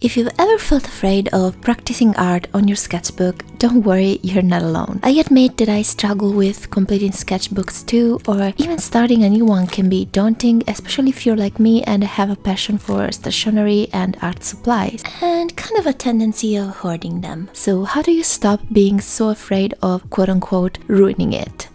If you've ever felt afraid of practicing art on your sketchbook, don't worry, you're not alone. I admit that I struggle with completing sketchbooks too, or even starting a new one can be daunting, especially if you're like me and have a passion for stationery and art supplies, and kind of a tendency of hoarding them. So how do you stop being so afraid of quote-unquote ruining it?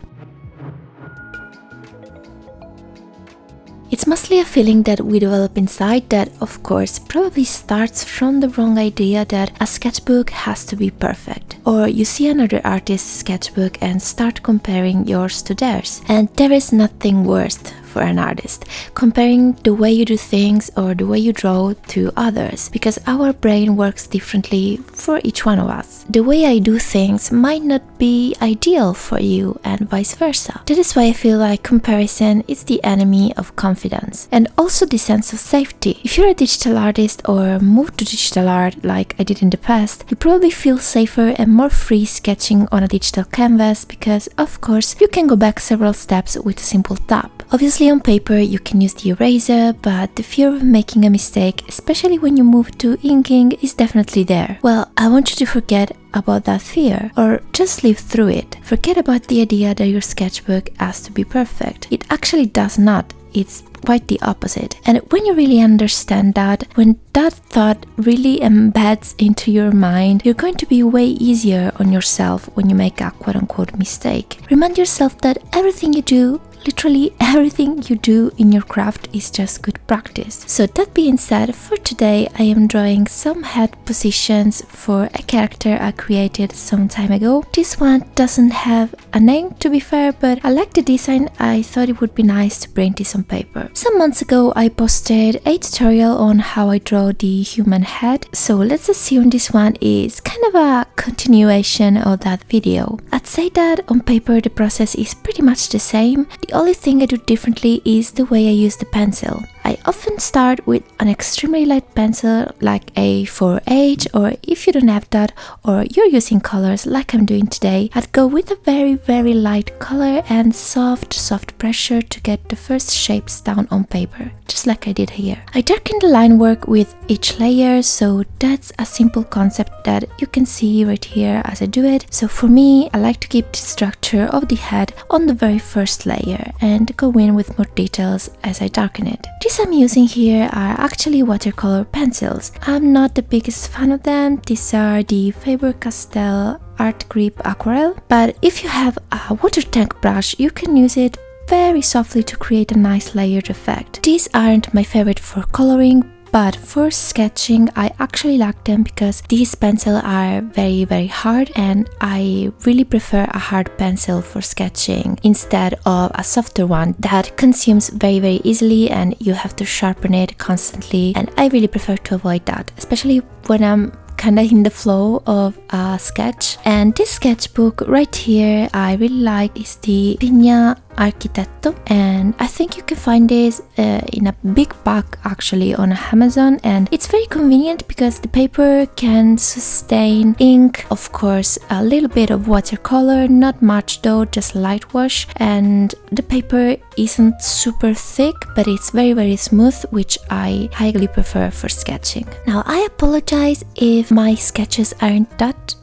It's mostly a feeling that we develop inside that, of course, probably starts from the wrong idea that a sketchbook has to be perfect. Or you see another artist's sketchbook and start comparing yours to theirs. And there is nothing worse for an artist, comparing the way you do things or the way you draw to others, because our brain works differently for each one of us. The way I do things might not be ideal for you and vice versa. That is why I feel like comparison is the enemy of confidence and also the sense of safety. If you're a digital artist or move to digital art like I did in the past, you probably feel safer and more free sketching on a digital canvas because, of course, you can go back several steps with a simple tap. Obviously on paper you can use the eraser, but the fear of making a mistake, especially when you move to inking, is definitely there. Well, I want you to forget about that fear, or just live through it. Forget about the idea that your sketchbook has to be perfect. It actually does not. It's quite the opposite. And when you really understand that, when that thought really embeds into your mind, you're going to be way easier on yourself when you make a quote-unquote mistake. Remind yourself that everything you do, literally everything you do in your craft, is just good practice. So that being said, for today I am drawing some head positions for a character I created some time ago. This one doesn't have a name, to be fair, but I like the design. I thought it would be nice to print this on paper. Some months ago I posted a tutorial on how I draw the human head, so let's assume this one is kind of a continuation of that video. I'd say that on paper the process is pretty much the same. The only thing I do differently is the way I use the pencil. I often start with an extremely light pencil like a 4H, or if you don't have that or you're using colors like I'm doing today, I'd go with a very light color and soft pressure to get the first shapes down on paper, just like I did here. I darken the line work with each layer, so that's a simple concept that you can see right here as I do it. So for me, I like to keep the structure of the head on the very first layer and go in with more details as I darken it. These I'm using here are actually watercolor pencils. I'm not the biggest fan of them. These are the Faber-Castell Art Grip Aquarelle, but if you have a water tank brush, you can use it very softly to create a nice layered effect. These aren't my favorite for coloring, but for sketching I actually like them because these pencils are very hard, and I really prefer a hard pencil for sketching instead of a softer one that consumes very easily and you have to sharpen it constantly, and I really prefer to avoid that, especially when I'm kind of in the flow of a sketch. And this sketchbook right here I really like is the Pigna Architetto, and I think you can find this in a big pack actually on Amazon, and it's very convenient because the paper can sustain ink, of course a little bit of watercolor, not much though, just light wash, and the paper isn't super thick but it's very smooth, which I highly prefer for sketching. Now I apologize if my sketches aren't that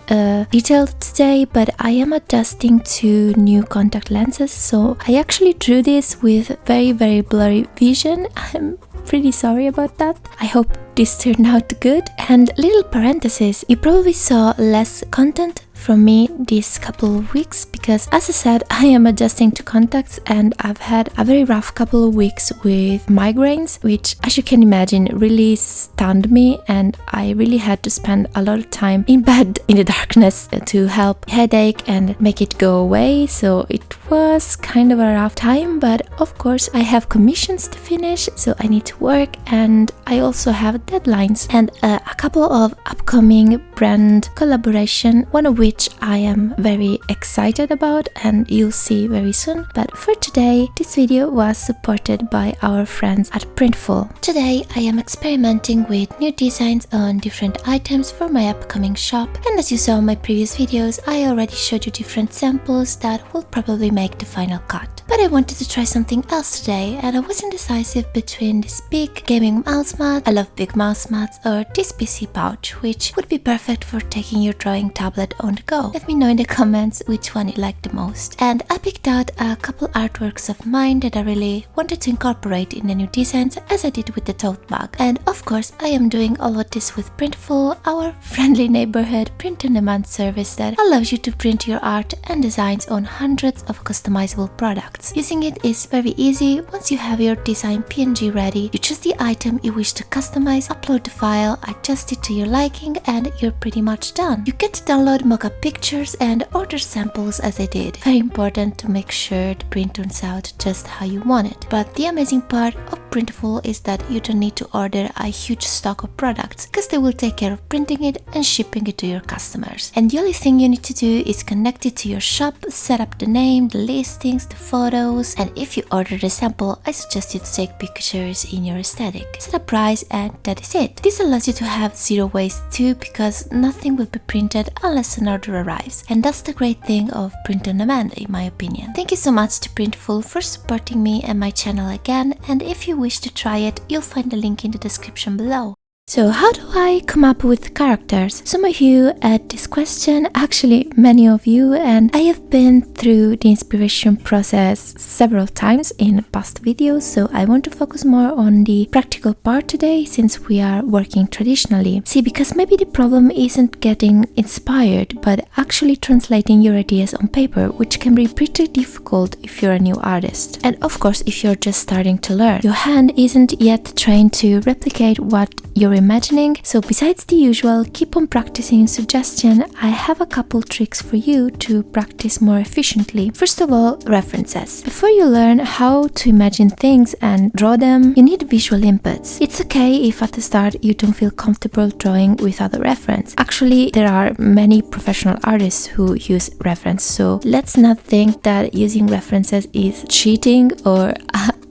detailed today, but I am adjusting to new contact lenses, so I actually drew this with very blurry vision. I'm pretty sorry about that. I hope this turned out good. And little parenthesis, you probably saw less content from me these couple of weeks because, as I said, I am adjusting to contacts and I've had a very rough couple of weeks with migraines, which, as you can imagine, really stunned me, and I really had to spend a lot of time in bed in the darkness to help headache and make it go away. So it was kind of a rough time, but of course I have commissions to finish, so I need to work, and I also have deadlines and a couple of upcoming brand collaboration, one of which I am very excited about and you'll see very soon. But for today, this video was supported by our friends at Printful. Today I am experimenting with new designs on different items for my upcoming shop, and as you saw in my previous videos, I already showed you different samples that will probably make the final cut. But I wanted to try something else today, and I was indecisive between this big gaming mouse mat, I love big mouse mats, or this PC pouch, which would be perfect for taking your drawing tablet on the go. Let me know in the comments which one you like the most. And I picked out a couple artworks of mine that I really wanted to incorporate in the new designs, as I did with the tote bag. And of course, I am doing all of this with Printful, our friendly neighborhood print-on-demand service that allows you to print your art and designs on hundreds of customizable products. Using it is very easy. Once you have your design PNG ready, you choose the item you wish to customize, upload the file, adjust it to your liking, and you're pretty much done. You get to download mock-up pictures and order samples as I did. Very important to make sure the print turns out just how you want it. But the amazing part of Printful is that you don't need to order a huge stock of products, because they will take care of printing it and shipping it to your customers. And the only thing you need to do is connect it to your shop, set up the name, the listings, the photos, and if you order the sample, I suggest you to take pictures in your aesthetic. Set a price, and that is it. This allows you to have zero waste too, because nothing will be printed unless an order arrives. And that's the great thing of print on demand, in my opinion. Thank you so much to Printful for supporting me and my channel again, and if you wish to try it, you'll find the link in the description below. So how do I come up with characters? Some of you had this question, actually many of you, and I have been through the inspiration process several times in past videos, so I want to focus more on the practical part today since we are working traditionally. See, because maybe the problem isn't getting inspired, but actually translating your ideas on paper, which can be pretty difficult if you're a new artist. And of course, if you're just starting to learn, your hand isn't yet trained to replicate what you're imagining. So besides the usual keep on practicing suggestion, I have a couple tricks for you to practice more efficiently. First of all, references. Before you learn how to imagine things and draw them, you need visual inputs. It's okay if at the start you don't feel comfortable drawing without a reference. Actually, there are many professional artists who use reference, so let's not think that using references is cheating or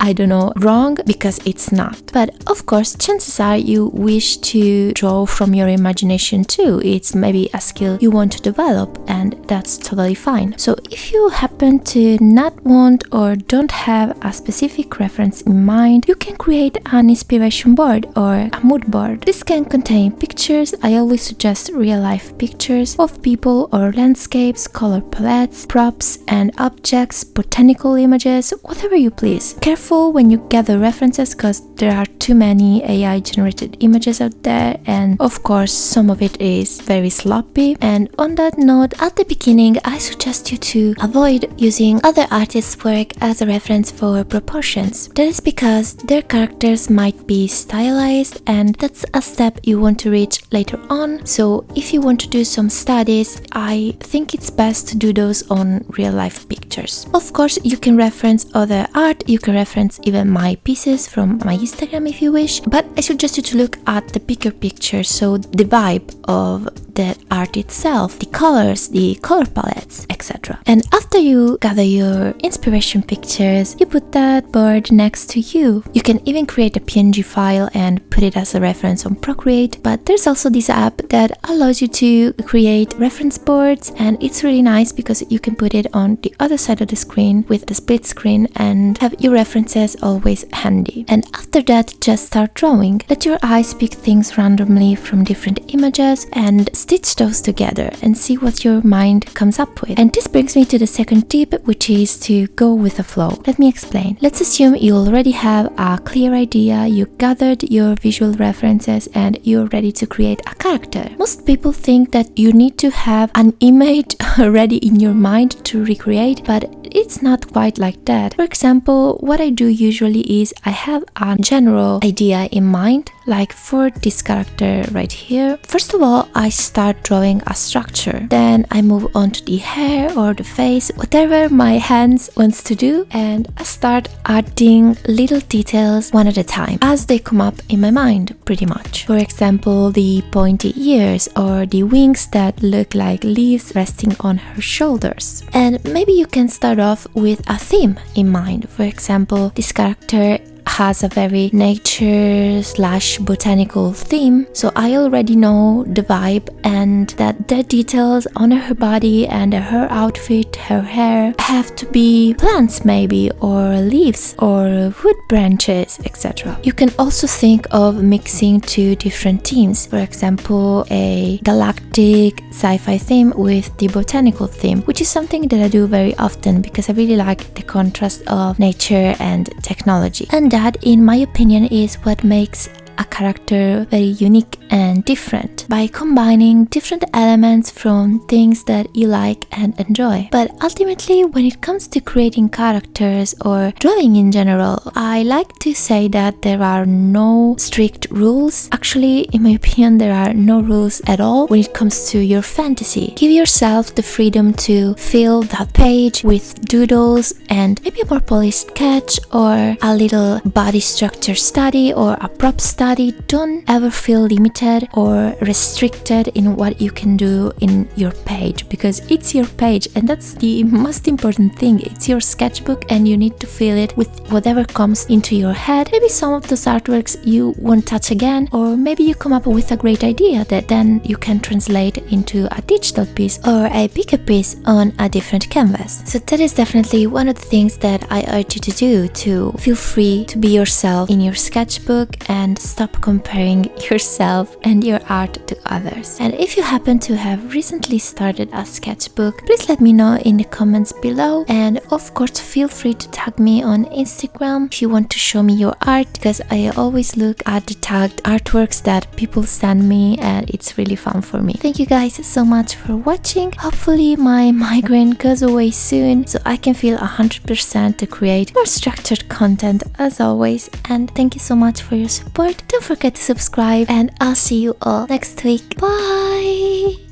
I don't know, wrong, because it's not. But of course, chances are you wish to draw from your imagination too. It's maybe a skill you want to develop, and that's totally fine. So if you happen to not want or don't have a specific reference in mind, you can create an inspiration board or a mood board. This can contain pictures. I always suggest real-life pictures of people or landscapes, color palettes, props and objects, botanical images, whatever you please. Careful when you gather references, because there are too many AI generated images out there, and of course some of it is very sloppy. And on that note, at the beginning I suggest you to avoid using other artists' work as a reference for proportions. That is because their characters might be stylized, and that's a step you want to reach later on. So if you want to do some studies, I think it's best to do those on real life pictures. Of course, you can reference other art, you can reference even my pieces from my Instagram if you wish, but I suggest you to look at the bigger picture, so the vibe of the art itself, the colors, the color palettes, etc. And after you gather your inspiration pictures, you put that board next to you. You can even create a PNG file and put it as a reference on Procreate, but there's also this app that allows you to create reference boards, and it's really nice because you can put it on the other side of the screen with the split screen and have your references always handy. And after that, just start drawing. Let your eyes pick things randomly from different images and stitch those together and see what your mind comes up with. And this brings me to the second tip, which is to go with the flow. Let me explain. Let's assume you already have a clear idea, you gathered your visual references, and you're ready to create a character. Most people think that you need to have an image already in your mind to recreate, but it's not quite like that. For example, what I do usually is I have a general idea in mind, Like for this character right here, first of all, I start drawing a structure. Then I move on to the hair or the face, whatever my hands wants to do, and I start adding little details one at a time as they come up in my mind, pretty much. For example, the pointy ears or the wings that look like leaves resting on her shoulders. And maybe you can start off with a theme in mind. For example, this character has a very nature/botanical theme, so I already know the vibe and that the details on her body and her outfit, her hair, have to be plants maybe, or leaves, or wood branches, etc. You can also think of mixing two different themes, for example a galactic sci-fi theme with the botanical theme, which is something that I do very often because I really like the contrast of nature and technology. And that, in my opinion, is what makes a character very unique and different, by combining different elements from things that you like and enjoy. But ultimately, when it comes to creating characters or drawing in general, I like to say that there are no strict rules. Actually, in my opinion, there are no rules at all when it comes to your fantasy. Give yourself the freedom to fill that page with doodles and maybe a more polished sketch or a little body structure study or a prop study. Don't ever feel limited or restricted in what you can do in your page, because it's your page and that's the most important thing. It's your sketchbook and you need to fill it with whatever comes into your head. Maybe some of those artworks you won't touch again, or maybe you come up with a great idea that then you can translate into a digital piece or a bigger piece on a different canvas. So that is definitely one of the things that I urge you to do, to feel free to be yourself in your sketchbook and stop comparing yourself and your art to others. And if you happen to have recently started a sketchbook, please let me know in the comments below, and of course feel free to tag me on Instagram if you want to show me your art, because I always look at the tagged artworks that people send me and it's really fun for me. Thank you guys so much for watching. Hopefully my migraine goes away soon so I can feel 100% to create more structured content as always. And thank you so much for your support. Don't forget to subscribe, and I'll see you all next week. Bye!